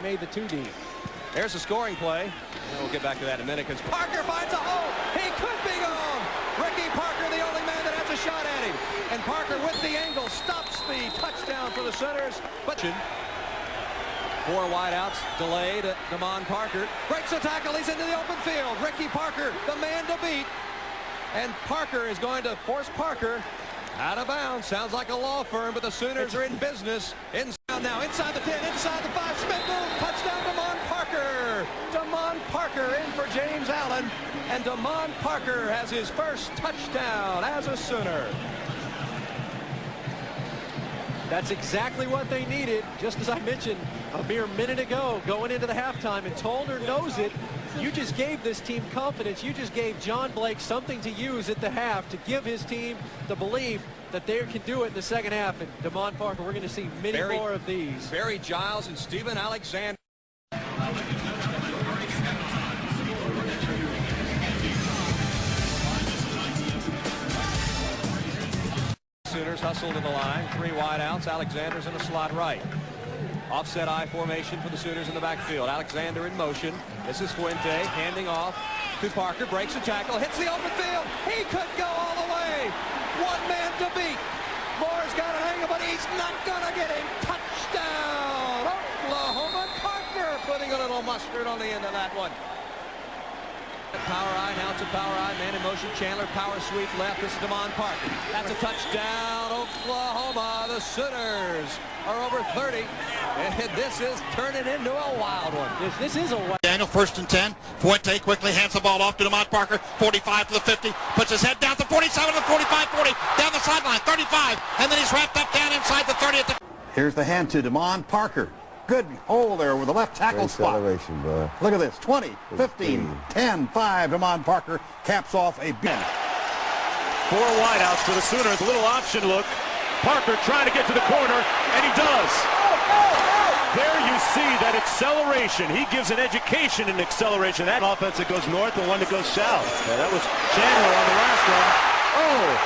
Made the 2 deep. There's a scoring play. And we'll get back to that in a minute because Parker finds a hole. He could be gone. Ricky Parker, the only man that has a shot at him. And Parker with the angle stops the touchdown for the Sooners. But 4 wideouts delayed. Damon Parker breaks the tackle. He's into the open field. Ricky Parker, the man to beat. And Parker is going to force Parker out of bounds. Sounds like a law firm, but the Sooners are in business. Now inside the 10, inside the 5. Smith move. Touchdown, Damon Parker. Damon Parker in for James Allen. And Damon Parker has his first touchdown as a Sooner. That's exactly what they needed. Just as I mentioned a mere minute ago, going into the halftime, and Tolner knows it. You just gave this team confidence. You just gave John Blake something to use at the half to give his team the belief that they can do it in the second half. And Damon Parker, we're going to see many more of these. Barry Giles and Steven Alexander. Sooners hustle to the line. 3 wideouts. Alexander's in a slot right. Offset I formation for the Sooners in the backfield. Alexander in motion. This is Fuente handing off to Parker. Breaks a tackle. Hits the open field. He could go all the way. One man to beat. Moore's got to hang him, but he's not going to get him. Touchdown. Oklahoma. Parker putting a little mustard on the end of that one. Power I, now to power I, man in motion. Chandler, power sweep left. This is Damon Parker. That's a touchdown, Oklahoma. The Sooners are over 30, and this is turning into a wild one. This is a wild. Daniel, 1st and 10. Fuente quickly hands the ball off to Damon Parker. 45 to the 50. Puts his head down to 47 to 45, 40. Down the sideline, 35. And then he's wrapped up down inside the 30 at the... Here's the hand to Damon Parker. Good hole there with the left tackle spot. Look at this. 20, 15, 10, 5. Damon Parker caps off a bin. 4 wideouts for the Sooners. A little option look. Parker trying to get to the corner, and he does. There you see that acceleration. He gives an education in acceleration. That offense that goes north and one that goes south. Yeah, that was Chandler on the last one. Oh,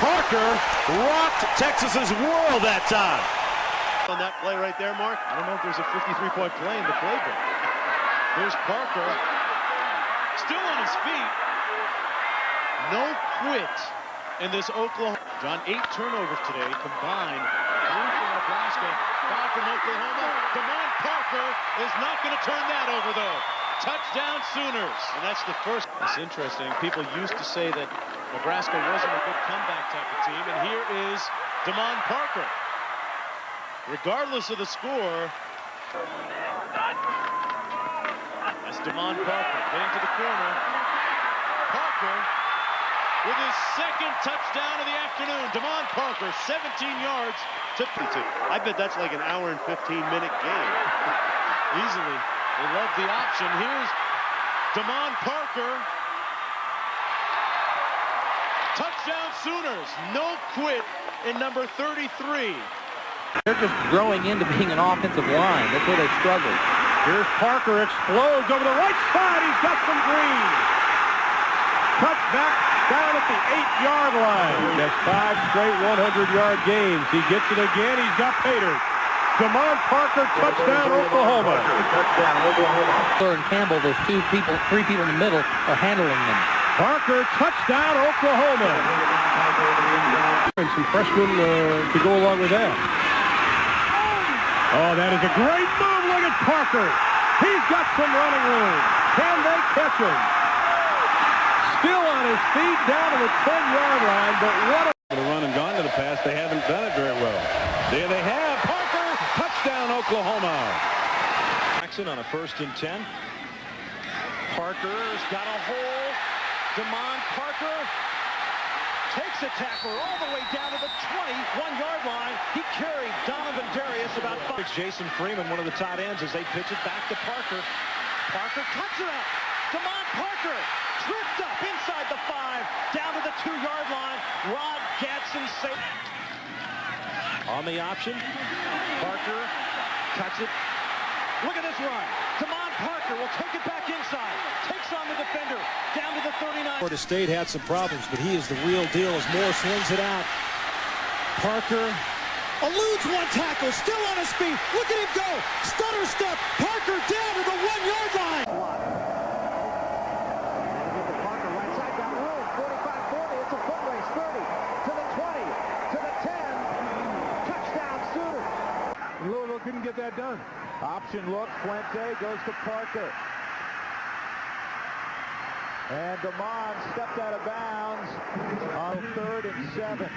Parker rocked Texas's world that time. On that play right there, Mark, I don't know if there's a 53-point play in the playbook. Here's Parker, still on his feet. No quit in this Oklahoma. John, 8 turnovers today combined. 3 for Nebraska, 5 from Oklahoma. Damon Parker is not going to turn that over, though. Touchdown Sooners. And that's the first. It's interesting. People used to say that Nebraska wasn't a good comeback type of team. And here is Damon Parker. Regardless of the score, that's Damon Parker getting to the corner. Parker with his 2nd touchdown of the afternoon. Damon Parker, 17 yards to 52. I bet that's like an hour and 15-minute game. Easily. They love the option. Here's Damon Parker. Touchdown Sooners. No quit in number 33. They're just growing into being an offensive line. That's where they struggle. Here's Parker, explodes over the right side. He's got some green. Touchback down at the 8-yard line. That's 5 straight 100-yard games. He gets it again. He's got Pater. Damon Parker, touchdown Oklahoma. And Campbell, those 3 people in the middle, are handling them. Parker, touchdown Oklahoma. And some freshmen to go along with that. Oh, that is a great move. Look at Parker. He's got some running room. Can they catch him? Still on his feet down to the 10-yard line, but what a... The run and gone to the pass, they haven't done it very well. There they have. Parker, touchdown Oklahoma. Jackson on a 1st and 10. Parker's got a hole. Damon Parker takes a tackler all the way down to the 21-yard line. He carried Donovan Darius about 5. Jason Freeman, one of the tight ends, as they pitch it back to Parker. Parker cuts it up. Damon Parker tripped up inside the 5, down to the 2-yard line. Rod Gadsden safe. On the option, Parker cuts it. Look at this run. Damon Parker will take it back inside. Takes on the defender. Down to the 39. Florida State had some problems, but he is the real deal as Moore slings it out. Parker Eludes one tackle, still on his feet. Look at him go. Stutter step. Parker down to the 1-yard line. Parker right side, got room. 45-40. It's a foot race. 30 to the 20 to the 10. Touchdown Sooners. Louisville couldn't get that done. Option look. Fuente goes to Parker. And DeMond stepped out of bounds on 3rd and 7.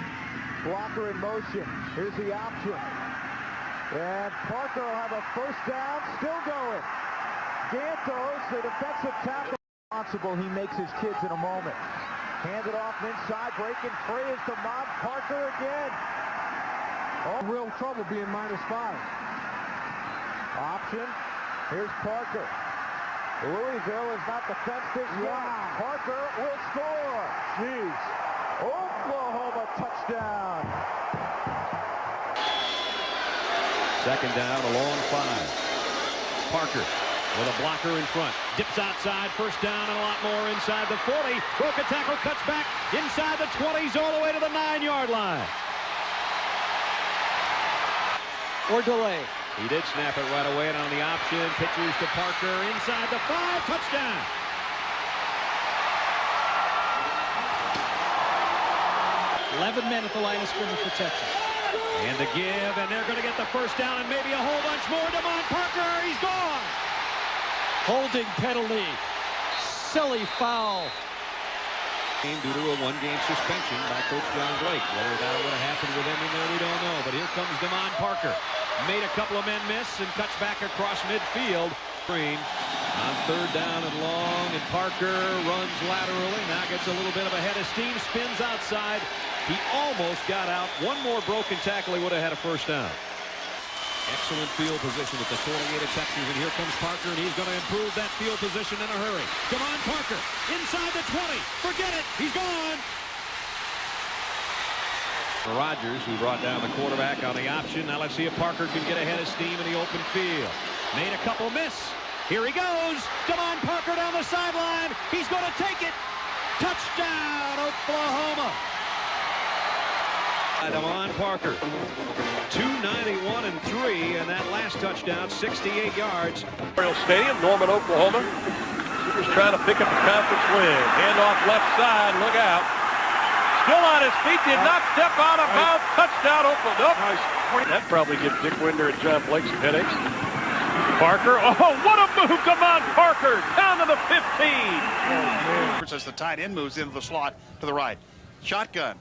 Blocker in motion. Here's the option. And Parker will have a first down, still going. Gantos, the defensive tackle, responsible. He makes his kids in a moment. Hand it off inside, breaking free is DeMond Parker again. Oh, real trouble being -5. Option. Here's Parker. Louisville is not defensed this game. Parker will score. Jeez. Oklahoma touchdown. Second down, a long 5. Parker with a blocker in front. Dips outside, first down and a lot more inside the 40. Broke a tackle, cuts back inside the 20s all the way to the 9-yard line. Or delay. He did snap it right away, and on the option, pitches to Parker inside the 5, touchdown. $11 men at the line of scrimmage for Texas. And the give, and they're going to get the first down and maybe a whole bunch more. DeMond Parker, he's gone. Holding penalty. Silly foul. Due to a 1-game suspension by Coach John Blake. Whether that would have happened with him in there, we don't know. But here comes DeMond Parker. Made a couple of men miss and cuts back across midfield. Green on 3rd down and long, and Parker runs laterally. Now gets a little bit of a head of steam, spins outside. He almost got out. One more broken tackle, he would have had a first down. Excellent field position at the 28 of Texas, and here comes Parker, and he's going to improve that field position in a hurry. DeMond Parker inside the 20. Forget it, he's gone. Rodgers, who brought down the quarterback on the option. Now let's see if Parker can get ahead of steam in the open field. Made a couple miss. Here he goes. DeMond Parker down the sideline. He's going to take it. Touchdown, Oklahoma. DeMond Parker. 291 and 3, and that last touchdown, 68 yards. Memorial Stadium, Norman, Oklahoma. Sooners trying to pick up a conference win. Hand off left side. Look out. Still on his feet, did not step out of bounds. Touchdown, Oklahoma. Nice. That probably gives Dick Winder and John Blake some headaches. Parker, oh, what a move, DeMond Parker, down to the 15. Oh, as the tight end moves into the slot to the right. Shotgun.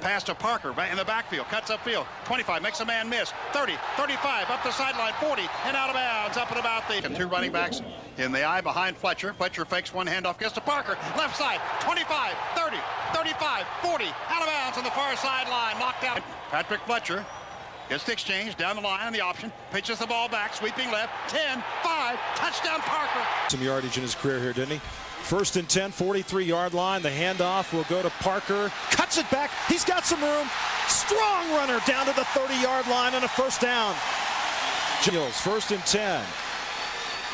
Pass to Parker in the backfield, cuts upfield. 25, makes a man miss. 30, 35, up the sideline, 40, and out of bounds, up and about the... And 2 running backs in the eye behind Fletcher. Fletcher fakes one handoff, gets to Parker. Left side, 25, 30, 35, 40, out of bounds on the far sideline, knocked out. Patrick Fletcher gets the exchange, down the line on the option, pitches the ball back, sweeping left, 10, 5, touchdown Parker. Some yardage in his career here, didn't he? 1st and 10, 43-yard line. The handoff will go to Parker. Cuts it back. He's got some room. Strong runner down to the 30-yard line and a first down. Gills, 1st and 10.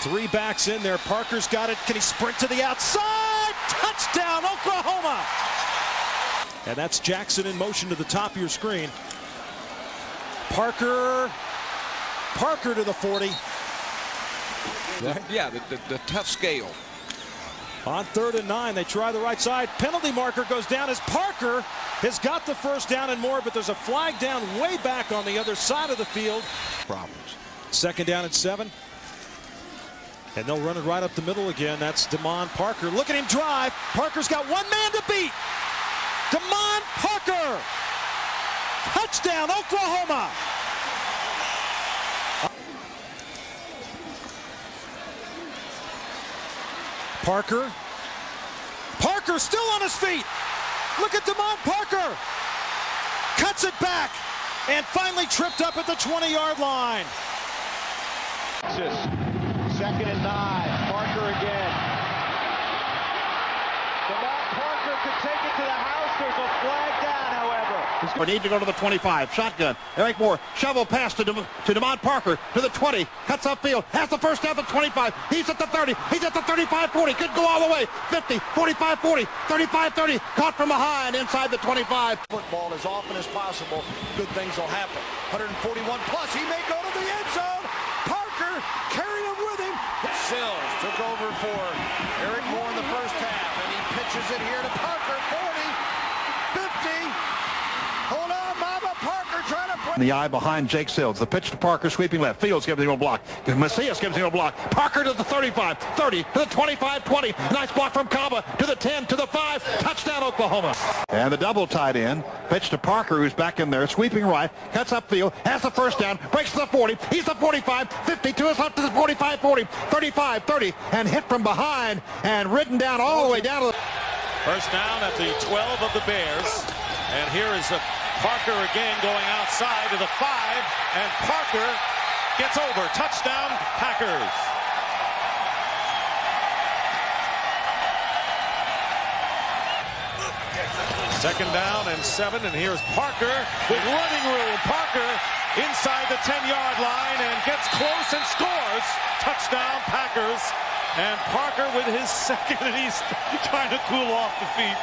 3 backs in there. Parker's got it. Can he sprint to the outside? Touchdown, Oklahoma! And that's Jackson in motion to the top of your screen. Parker to the 40. Right? Yeah, the tough scale. On 3rd and 9, they try the right side. Penalty marker goes down as Parker has got the first down and more, but there's a flag down way back on the other side of the field. Problems. 2nd down and 7. And they'll run it right up the middle again. That's DeMond Parker. Look at him drive. Parker's got one man to beat. DeMond Parker. Touchdown, Oklahoma. Parker still on his feet. Look at DeMond Parker. Cuts it back and finally tripped up at the 20-yard line. 2nd and 9. Parker again. DeMont Parker could take it to the house. There's a flag down, however. We need to go to the 25. Shotgun. Eric Moore. Shovel pass to DeMont Parker to the 20. Cuts upfield. Has the first down to the 25. He's at the 30. He's at the 35-40. Could go all the way. 50, 45-40, 35-30. Caught from behind inside the 25. Football as often as possible. Good things will happen. 141 plus. He may go to the end zone. Parker carried him with him. Sills took over for Eric Moore in the first half, and he pitches it here to Parker. 40, 50. Hold on, Mama. Parker trying to In the eye behind Jake Sills. The pitch to Parker, sweeping left. Fields gives him a block. Macias gives him a block. Parker to the 35, 30, to the 25, 20. Nice block from Kaba to the 10, to the 5. Touchdown, Oklahoma. And the double tight end. Pitch to Parker, who's back in there, sweeping right. Cuts upfield. Has the first down. Breaks to the 40. He's the 45, 50 to his left to the 45, 40, 35, 30. And hit from behind and ridden down all the way down to the... First down at the 12 of the Bears. And here is Parker again going outside to the 5. And Parker gets over. Touchdown, Packers. Second down and 7. And here's Parker with running room. Parker inside the 10-yard line and gets close and scores. Touchdown, Packers. And Parker with his second, and he's trying to cool off the feet.